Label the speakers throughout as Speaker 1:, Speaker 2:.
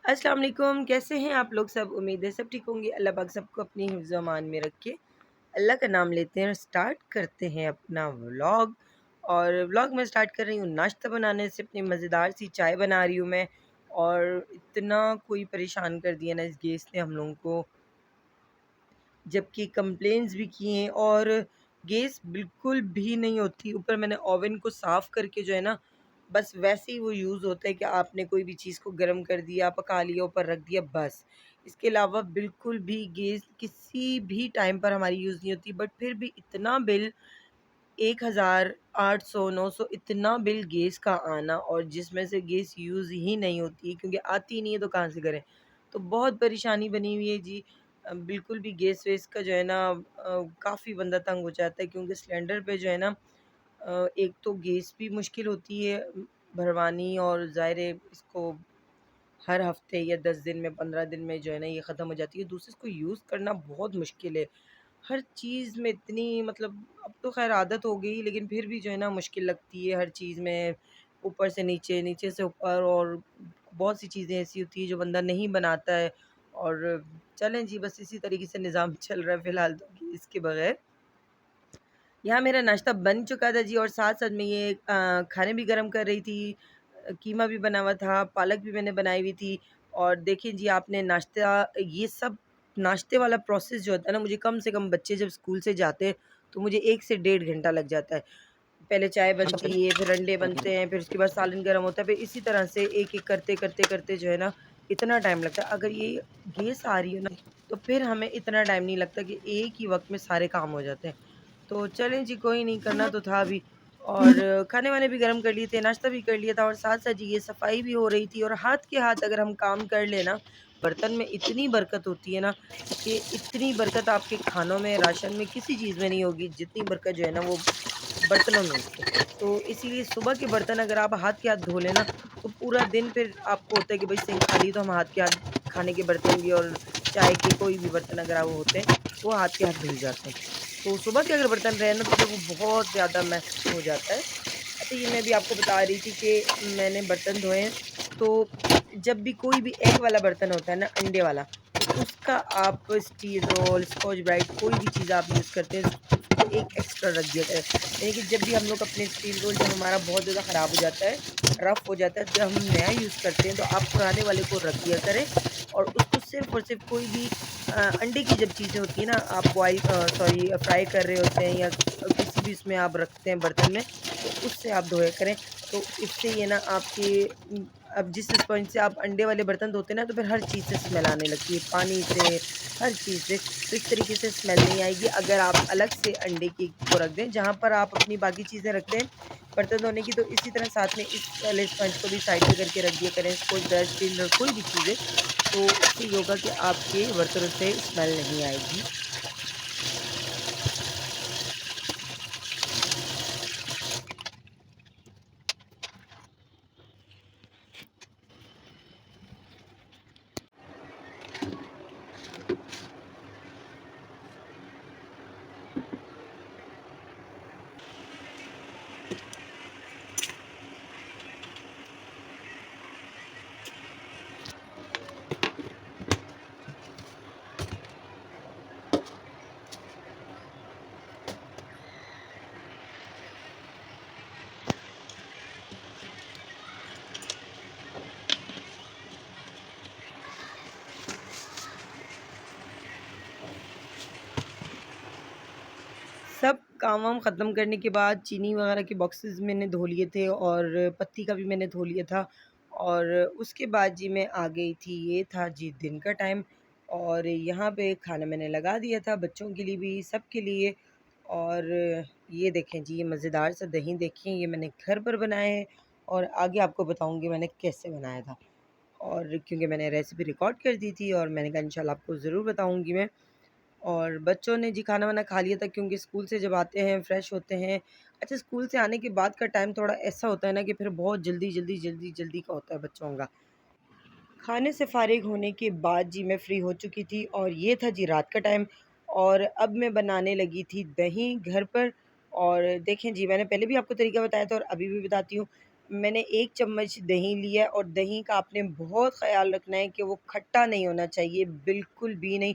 Speaker 1: अस्सलाम वालेकुम, कैसे हैं आप लोग सब? उम्मीद है सब ठीक होंगे। अल्लाह पाक सबको अपनी हिफ्ज़ अमान में रखे। अल्लाह का नाम लेते हैं और स्टार्ट करते हैं अपना व्लॉग। और व्लॉग मैं स्टार्ट कर रही हूँ नाश्ता बनाने से। अपनी मज़ेदार सी चाय बना रही हूँ मैं। और इतना कोई परेशान कर दिया ना इस गैस ने हम लोगों को, जबकि कंप्लेंट्स भी किए हैं और गैस बिल्कुल भी नहीं होती। ऊपर मैंने ओवन को साफ़ करके जो है ना, बस वैसे ही वो यूज़ होता है कि आपने कोई भी चीज़ को गर्म कर दिया, पका लिया, ऊपर रख दिया, बस। इसके अलावा बिल्कुल भी गैस किसी भी टाइम पर हमारी यूज़ नहीं होती। बट फिर भी इतना बिल 1000, 800, 900 इतना बिल गैस का आना, और जिसमें से गैस यूज़ ही नहीं होती क्योंकि आती ही नहीं है तो कहाँ से करें। तो बहुत परेशानी बनी हुई है जी। बिल्कुल भी गैस-वैस का जो है ना, काफ़ी बंदा तंग हो जाता है क्योंकि सिलेंडर पे जो है ना, एक तो गैस भी मुश्किल होती है भरवानी, और ज़ाहिर है इसको हर हफ़्ते या 10 दिन में, 15 दिन में जो है ना ये ख़त्म हो जाती है। दूसरे इसको यूज़ करना बहुत मुश्किल है। हर चीज़ में इतनी, मतलब अब तो ख़ैर आदत हो गई, लेकिन फिर भी जो है ना मुश्किल लगती है हर चीज़ में। ऊपर से नीचे, नीचे से ऊपर, और बहुत सी चीज़ें ऐसी होती हैं जो बंदा नहीं बनाता है। और चलें जी, बस इसी तरीके से निज़ाम चल रहा है फ़िलहाल तो कि इसके बगैर। यहाँ मेरा नाश्ता बन चुका था जी, और साथ-साथ में ये खाने भी गरम कर रही थी। कीमा भी बना हुआ था, पालक भी मैंने बनाई हुई थी। और देखिए जी, आपने नाश्ता, ये सब नाश्ते वाला प्रोसेस जो होता है ना, मुझे कम से कम बच्चे जब स्कूल से जाते हैं, तो मुझे 1 से डेढ़ घंटा लग जाता है। पहले चाय
Speaker 2: अच्छा,
Speaker 1: बनती
Speaker 2: पहले
Speaker 1: है, फिर अंडे बनते हैं, फिर उसके बाद सालन गरम होता है, फिर इसी तरह से एक-एक करते-करते जो है ना, इतना टाइम लगता है। अगर ये गैस आ रही है ना, तो फिर हमें इतना टाइम नहीं लगता कि एक ही वक़्त में सारे काम हो जाते हैं। तो चलें जी, कोई नहीं, करना तो था अभी। और खाने-वाने भी गरम कर लिए थे, नाश्ता भी कर लिया था, और साथ-साथ जी ये सफाई भी हो रही थी। और हाथ के हाथ अगर हम काम कर लें ना, बर्तन में इतनी बरकत होती है ना, कि इतनी बरकत आपके खानों में, राशन में, किसी चीज़ में नहीं होगी, जितनी बरकत जो है ना वो बर्तनों में होती है। तो इसीलिए सुबह के बर्तन अगर आप हाथ के हाथ धो लें ना, तो पूरा दिन फिर आपको होता है कि भई सिंक खाली, तो हम हाथ के हाथ खाने के बर्तन भी, और चाय के कोई भी बर्तन अगर वो होते हैं, वो हाथ के हाथ धुल जाते हैं। तो सुबह के अगर बर्तन रहे ना, तो फिर वो बहुत ज़्यादा मेस हो जाता है। अच्छा, ये मैं भी आपको बता रही थी कि मैंने बर्तन धोए हैं, तो जब भी कोई भी एग वाला बर्तन होता है ना, अंडे वाला, तो उसका आप स्टील रोल, स्कॉच ब्राइट, कोई भी चीज़ आप यूज़ करते हैं, उसको एक एक्स्ट्रा रख दिया करें। यानी कि जब भी हम लोग अपने स्टील रोल, जब हमारा बहुत ज़्यादा ख़राब हो जाता है, रफ़ हो जाता है, जब हम नया यूज़ करते हैं, तो आप पुराने वाले को रख दिया करें। और उसको सिर्फ़ और सिर्फ़ कोई भी अंडे की जब चीज़ें होती हैं ना, आप सॉरी फ्राई कर रहे होते हैं, या किसी भी उसमें आप रखते हैं बर्तन में, तो उससे आप धोया करें। तो इससे ये ना आपके अब जिस स्पंज से आप अंडे वाले बर्तन धोते हैं ना, तो फिर हर चीज़ से स्मेल आने लगती है, पानी से, हर चीज़ से। तो इस तरीके से स्मेल नहीं आएगी अगर आप अलग से अंडे की को रख दें, जहाँ पर आप अपनी बाकी चीज़ें रखते हैं बर्तन धोने की। तो इसी तरह साथ में इस वाले स्पंज को भी साइड पे करके रख दिया करें, स्कॉच ब्राइट, स्टील और कोई भी चीज़ है। तो इससे ये होगा कि आपके बर्तनों से स्मेल नहीं आएगी। सब काम-वाम ख़त्म करने के बाद चीनी वगैरह के बॉक्सेस मैंने धो लिए थे, और पत्ती का भी मैंने धो लिया था। और उसके बाद जी मैं आ गई थी, ये था जी दिन का टाइम, और यहाँ पे खाना मैंने लगा दिया था बच्चों के लिए भी, सबके लिए। और ये देखें जी, ये मज़ेदार सा दही देखें, ये मैंने घर पर बनाया है, और आगे आपको बताऊँगी मैंने कैसे बनाया था। और क्योंकि मैंने रेसिपी रिकॉर्ड कर दी थी, और मैंने कहा इंशाल्लाह आपको ज़रूर बताऊँगी मैं। और बच्चों ने जी खाना-वाना खा लिया था क्योंकि स्कूल से जब आते हैं, फ्रेश होते हैं। अच्छा, स्कूल से आने के बाद का टाइम थोड़ा ऐसा होता है ना कि फिर बहुत जल्दी का होता है बच्चों का। खाने से फ़ारिग होने के बाद जी मैं फ़्री हो चुकी थी, और ये था जी रात का टाइम। और अब मैं बनाने लगी थी दही घर पर। और देखें जी, मैंने पहले भी आपको तरीका बताया था और अभी भी बताती हूँ। मैंने 1 चम्मच दही लिया है और दही का आपने बहुत ख़्याल रखना है कि वो खट्टा नहीं होना चाहिए, बिल्कुल भी नहीं।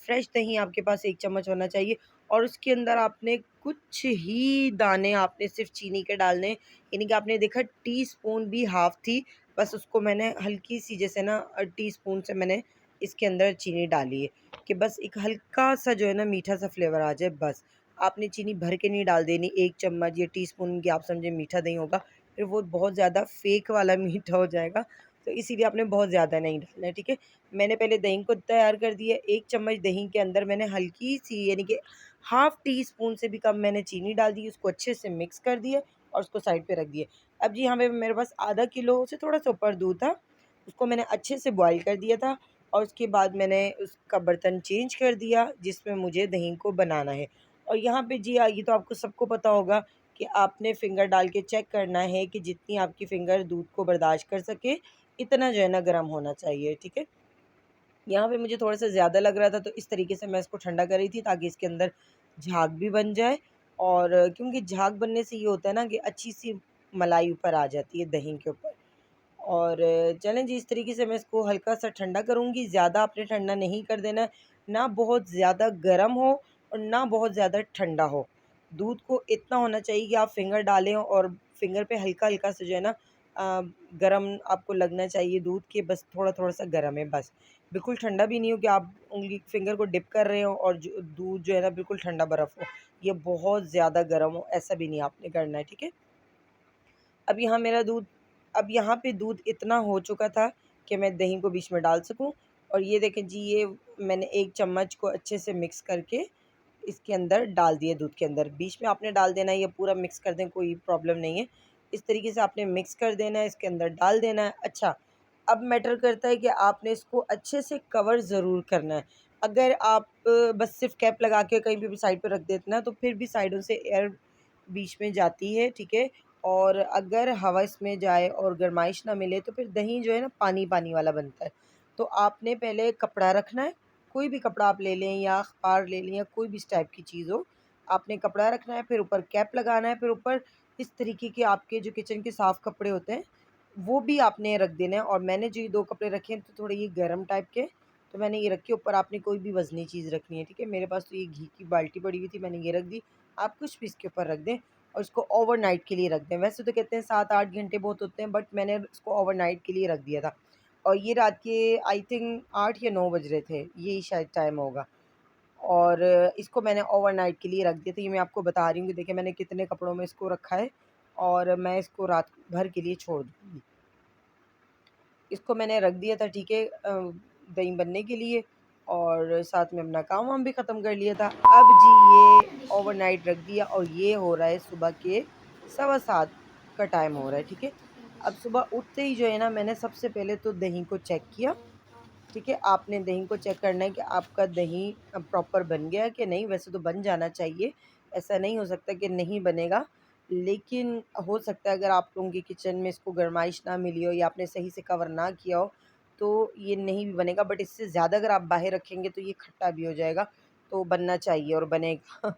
Speaker 1: फ्रेश दही आपके पास 1 चम्मच होना चाहिए और उसके अंदर आपने कुछ ही दाने आपने सिर्फ़ चीनी के डालने हैं, यानी कि आपने देखा टीस्पून भी हाफ़ थी, बस उसको मैंने हल्की-सी जैसे ना टीस्पून से मैंने इसके अंदर चीनी डाली है कि बस एक हल्का-सा जो है ना मीठा-सा फ्लेवर आ जाए बस। आपने चीनी भर के नहीं डाल देनी, 1 चम्मच या टीस्पून की आप समझे मीठा दही होगा, फिर वो बहुत ज़्यादा फ़ेक वाला मीठा हो जाएगा, तो इसीलिए आपने बहुत ज़्यादा नहीं डालना है, ठीक है। मैंने पहले दही को तैयार कर दिया, 1 चम्मच दही के अंदर मैंने हल्की-सी यानी कि हाफ़ टी स्पून से भी कम मैंने चीनी डाल दी, उसको अच्छे से मिक्स कर दिया और उसको साइड पे रख दिया। अब जी यहाँ पे मेरे पास आधा किलो से थोड़ा-सा ऊपर दूध था, उसको मैंने अच्छे से बॉयल कर दिया था और उसके बाद मैंने उसका बर्तन चेंज कर दिया जिसमें मुझे दही को बनाना है। और यहाँ पे जी ये तो आपको सबको पता होगा कि आपने फ़िंगर डाल के चेक करना है कि जितनी आपकी फ़िंगर दूध को बर्दाश्त कर सके, इतना जो है ना गर्म होना चाहिए, ठीक है। यहाँ पे मुझे थोड़ा-सा ज़्यादा लग रहा था तो इस तरीके से मैं इसको ठंडा कर रही थी ताकि इसके अंदर झाग भी बन जाए और क्योंकि झाग बनने से ये होता है ना कि अच्छी-सी मलाई ऊपर आ जाती है दही के ऊपर। और चलें जी इस तरीके से मैं इसको हल्का-सा ठंडा करूँगी, ज़्यादा आपने ठंडा नहीं कर देना है, ना बहुत ज़्यादा गरम हो और ना बहुत ज़्यादा ठंडा हो। दूध को इतना होना चाहिए कि आप फ़िंगर डालें और फ़िंगर पे हल्का-हल्का सा जो है ना गरम आपको लगना चाहिए दूध के बस थोड़ा-थोड़ा सा गरम है बस। बिल्कुल ठंडा भी नहीं हो कि आप उँगली फ़िंगर को डिप कर रहे हो और जो दूध जो है ना बिल्कुल ठंडा बर्फ़ हो, ये बहुत ज़्यादा गरम हो, ऐसा भी नहीं आपने करना है, ठीक है? अब यहाँ मेरा दूध अब यहाँ पे दूध इतना हो चुका था कि मैं दही को बीच में डाल सकूँ और ये देखें जी ये मैंने 1 चम्मच को अच्छे से मिक्स करके इसके अंदर डाल दिए दूध के अंदर। बीच में आपने डाल देना है या पूरा मिक्स कर दें कोई प्रॉब्लम नहीं है। इस तरीके से आपने मिक्स कर देना है, इसके अंदर डाल देना है। अच्छा, अब मैटर करता है कि आपने इसको अच्छे से कवर ज़रूर करना है। अगर आप बस सिर्फ़ कैप लगा के कहीं पे भी साइड पे रख देते ना तो फिर भी साइडों से एयर बीच में जाती है, ठीक है? और अगर हवा इसमें जाए और गरमाइश ना मिले तो फिर दही जो है ना पानी-पानी वाला बनता है। तो आपने पहले कपड़ा रखना है, कोई भी कपड़ा आप ले लें या अख़बार ले लें या कोई भी इस टाइप की चीज़ हो। आपने कपड़ा रखना है, फिर ऊपर कैप लगाना है, फिर ऊपर इस तरीके के आपके जो किचन के साफ़ कपड़े होते हैं, वो भी आपने रख देना है और मैंने जो ये 2 कपड़े रखे हैं तो थोड़े ये गरम टाइप के, तो मैंने ये रखे ऊपर आपने कोई भी वज़नी चीज़ रखनी है, ठीक है? मेरे पास तो ये घी की बाल्टी पड़ी हुई थी, मैंने ये रख दी। आप कुछ भी इसके ऊपर रख दें और इसको ओवरनाइट के लिए रख दें। वैसे तो कहते हैं 7-8 घंटे बहुत होते हैं बट मैंने इसको ओवरनाइट के लिए रख दिया था। और ये रात के आई थिंक 8 या 9 बज रहे थे, यही शायद टाइम होगा। और इसको मैंने ओवरनाइट के लिए रख दिया था। ये मैं आपको बता रही हूँ कि देखिए मैंने कितने कपड़ों में इसको रखा है और मैं इसको रात भर के लिए छोड़ दूँगी। इसको मैंने रख दिया था, ठीक है, दही बनने के लिए और साथ में अपना काम-वाम भी ख़त्म कर लिया था। अब जी ये ओवरनाइट रख दिया और ये हो रहा है सुबह के 7:15 का टाइम हो रहा है, ठीक है। अब सुबह उठते ही जो है ना मैंने सबसे पहले तो दही को चेक किया, ठीक है। आपने दही को चेक करना है कि आपका दही प्रॉपर बन गया है कि नहीं, वैसे तो बन जाना चाहिए, ऐसा नहीं हो सकता कि नहीं बनेगा। लेकिन हो सकता है अगर आप लोगों के किचन में इसको गरमाइश ना मिली हो या आपने सही से कवर ना किया हो, तो ये नहीं भी बनेगा। बट इससे ज़्यादा अगर आप बाहर रखेंगे तो ये खट्टा भी हो जाएगा, तो बनना चाहिए और बनेगा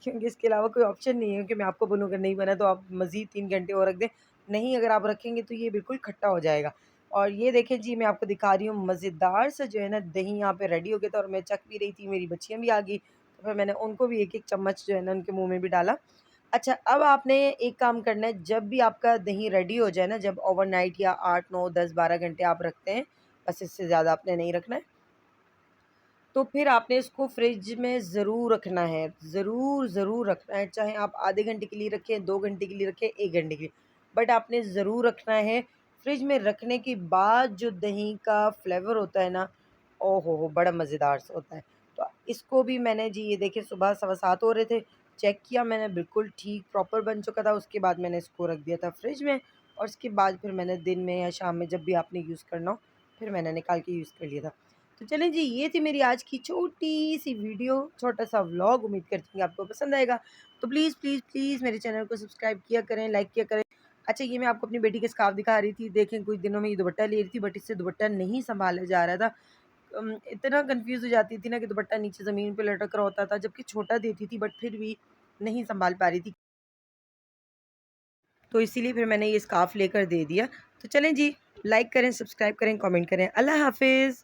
Speaker 1: क्योंकि इसके अलावा कोई ऑप्शन नहीं है कि मैं आपको बोलूँ अगर नहीं बना तो आप मज़ीद 3 घंटे और रख दें। नहीं, अगर आप रखेंगे तो ये बिल्कुल खट्टा हो जाएगा। और ये देखें जी मैं आपको दिखा रही हूँ मज़ेदार सा जो है ना दही यहाँ पे रेडी हो गया था और मैं चख भी रही थी, मेरी बच्चियाँ भी आ गई, तो फिर मैंने उनको भी एक-एक चम्मच जो है ना उनके मुँह में भी डाला। अच्छा, अब आपने एक काम करना है, जब भी आपका दही रेडी हो जाए ना, जब ओवरनाइट या 8, 9, 10, 12 घंटे आप रखते हैं, बस इससे ज़्यादा आपने नहीं रखना है, तो फिर आपने इसको फ्रिज में ज़रूर रखना है, ज़रूर रखना है, चाहे आप आधे घंटे के लिए रखें, 2 घंटे के लिए रखें, 1 घंटे के लिए, बट आपने ज़रूर रखना है। फ्रिज में रखने के बाद जो दही का फ्लेवर होता है ना, ओहो हो! बड़ा मज़ेदार सा होता है। तो इसको भी मैंने जी ये देखिए सुबह सवा 7 हो रहे थे, चेक किया मैंने बिल्कुल ठीक प्रॉपर बन चुका था, उसके बाद मैंने इसको रख दिया था फ्रिज में और उसके बाद फिर मैंने दिन में या शाम में जब भी आपने यूज़ करना हो, फिर मैंने निकाल के यूज़ कर लिया था। तो चलें जी ये थी मेरी आज की छोटी-सी वीडियो, छोटा-सा व्लॉग, उम्मीद करती हूँ आपको पसंद आएगा। तो प्लीज़ मेरे चैनल को सब्सक्राइब किया करें, लाइक किया करें। अच्छा, ये मैं आपको अपनी बेटी के स्कार्फ़ दिखा रही थी, देखें कुछ दिनों में ये दुपट्टा ले रही थी बट इससे दुपट्टा नहीं सँभाला जा रहा था। इतना कन्फ्यूज़ हो जाती थी ना कि दुपट्टा नीचे ज़मीन पे लटक रहा होता था, जबकि छोटा देती थी बट फिर भी नहीं सँभाल पा रही थी। तो इसीलिए फिर मैंने ये स्कार्फ़ लेकर दे दिया। तो चलें जी, लाइक करें, सब्सक्राइब करें, कमेंट करें। अल्लाह हाफ़िज़।